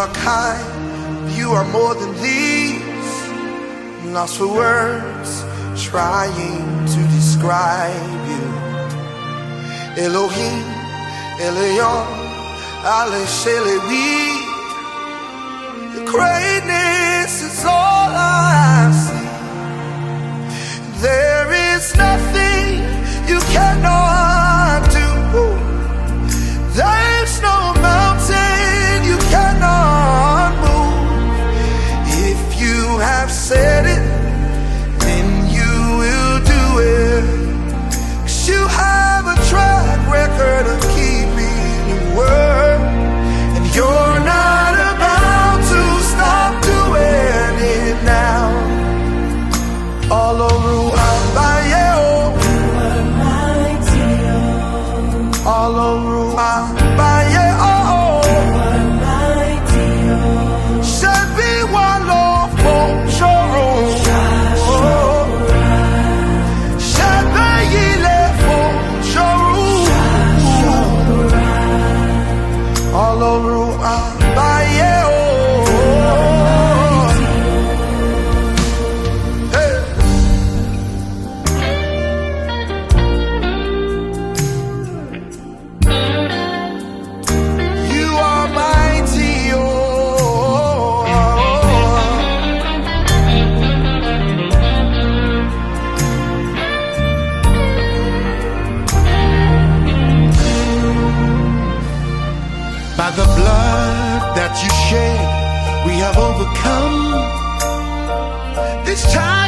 are kind, you are more than these. Lost for words, trying to describe you. Elohim, Elion, Ale Shelewi. Your greatness is all I see. There is nothing you cannot do. There's no mountain you cannot move. If you have said it, then you will do it. 'Cause you have a track record of keeping your word, and you're not about to stop doing it now. All over Abaye, all over Abaye, Shebi walo fonjoro, Shebe yile fonjoro, all over Abaye. By the blood that you shed, we have overcome this time.